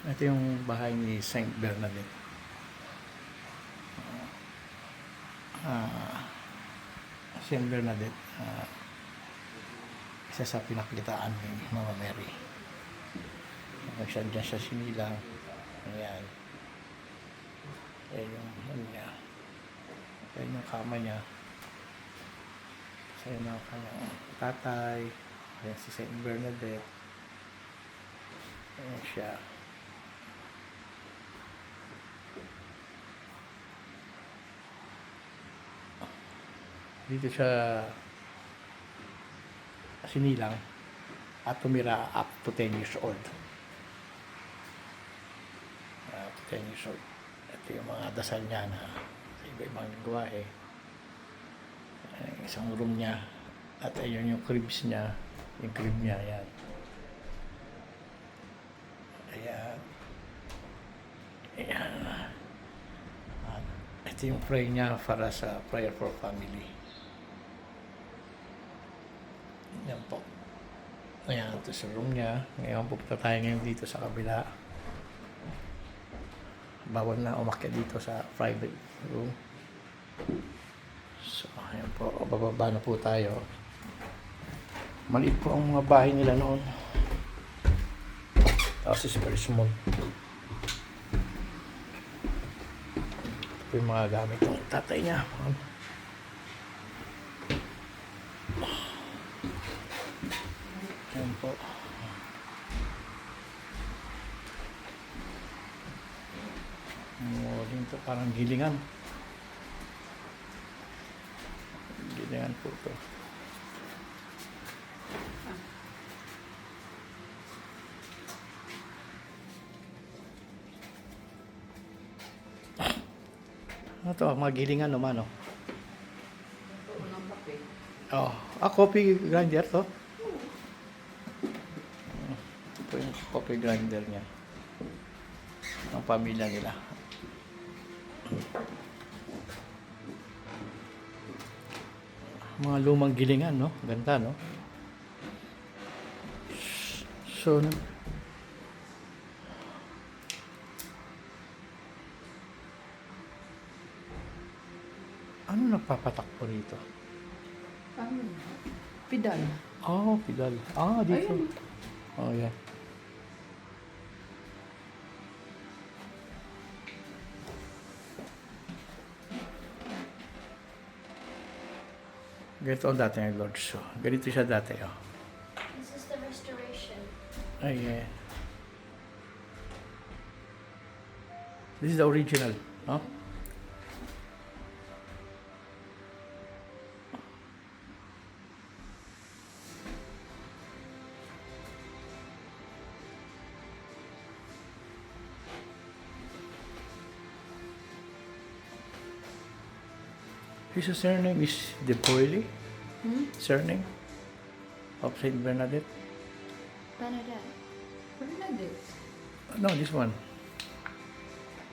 Ito yung bahay ni Saint Bernadette. Ah, Saint Bernadette, isa sa pinakitaan ni Mama Mary. Dyan siya sinilang. Ayan. Ayan yung ano niya. Ayan yung kama niya. Ayan yung kanyang tatay. Ayan si Saint Bernadette. Ayan siya. Dito siya sinilang at tumira up to 10 years old. Up to 10 years old. Ito yung mga dasal niya na sa iba-ibang gawain. Isang room niya at ayun yung cribs niya. Yung crib niya, yan. Ayan. Ayan. At ito yung prayer niya para sa prayer for family. Yan po. Ayan, ito sa room niya. Ngayon, pupunta tayo ngayon dito sa kabila. Bawal na umakyat dito sa private room. So, ayan po. Bababa na po tayo. Maliit po ang mga bahay nila noon. Tapos is very small. Ito po yung mga gamit ng tatay niya. Ayan po. Dito parang gilingan. Gilingan po ito. Ano to? Mga gilingan naman, oh. Oh, coffee grinder to. Ito yung coffee grinder niya. Ang pamilya nila. Mga lumang gilingan, no? Ganda, no? So, ano nagpapatakbo rito? Pidal. Oh, pedal. Ah, dito. Ayun. Oh, yeah. Ganito ang dati ng Lord. So, ganito siya dati, oh. This is the restoration. Ay, yeah. This is the original, no? His surname is De Boyle. Surname of Saint Bernadette. Bernadette. Bernadette. No, this one.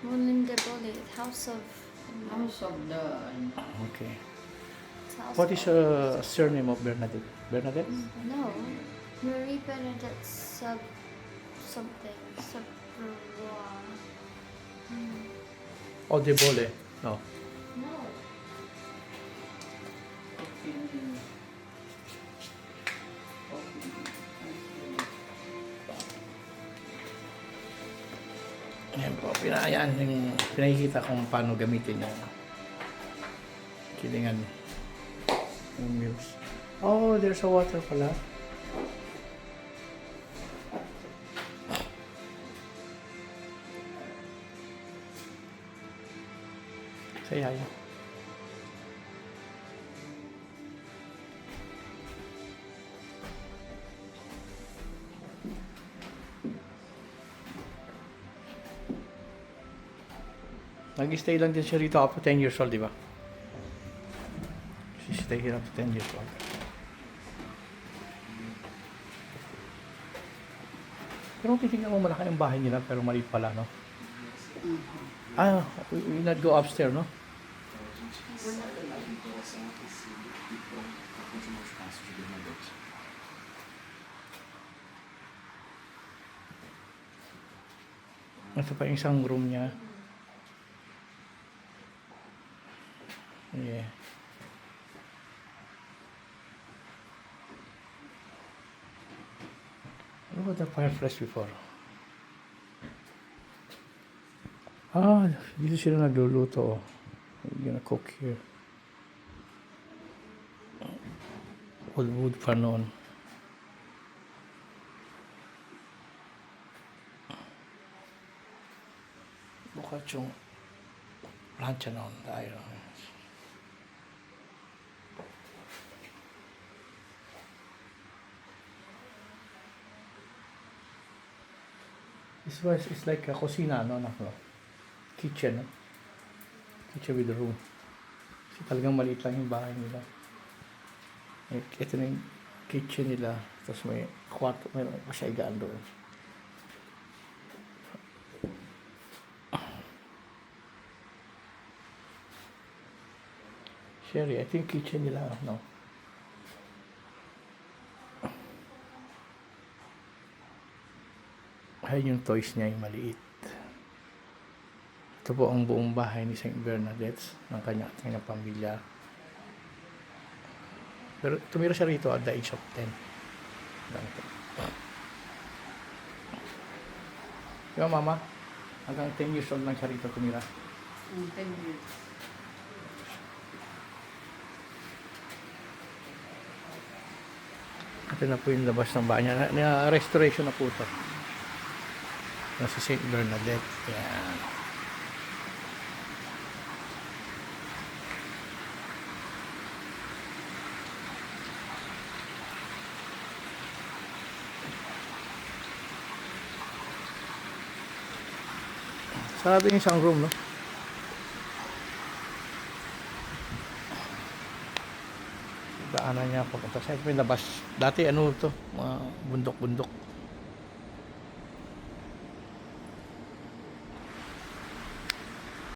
William de Bolle, House of. House of the... Okay. It's House What is of- surname of Bernadette? Bernadette? No. Marie Bernadette sub. Something. Subrois. Oh, De Bolle. No. No. Ayan po, pinakikita kung paano gamitin yung kilingan yung meals. Oh, there's a water pala. Say hi. Nag-stay lang din siya rito up to 10 years old, di ba? She stay here up to 10 years old. Pero titignan mo malaki ang bahay nila pero maliit pala, no? Ah, we not go upstairs, no? Ito pa yung isang room niya. Yeah. Look at the fireplace before. Ah, dito sila nagluluto. We're gonna cook here. Wood pa noon. Bukat yung plancha noon. Tayo. This was it's like a kusina, no? Kitchen, no? Kitchen with a room. Kasi talagang maliit lang yung bahay nila. Ito na yung kitchen nila. Tapos may kwarto, may pasyagaan doon. Sherry, ito yung kitchen nila, no? Ayun yung toys niya, yung maliit. Ito po ang buong bahay ni St. Bernadette ng kanyang pamilya. Pero tumira siya rito at the age of 10. Ganito. Diba mama? Hanggang 10 years old lang siya rito tumira. 10 years. Ito na po yung labas ng bahay niya. Na-restoration na po ito. Nasa St. Bernadette. Yan. Sarado yung isang room, no? Daanan niya papunta sa may labas. Dati ano to, mga bundok-bundok.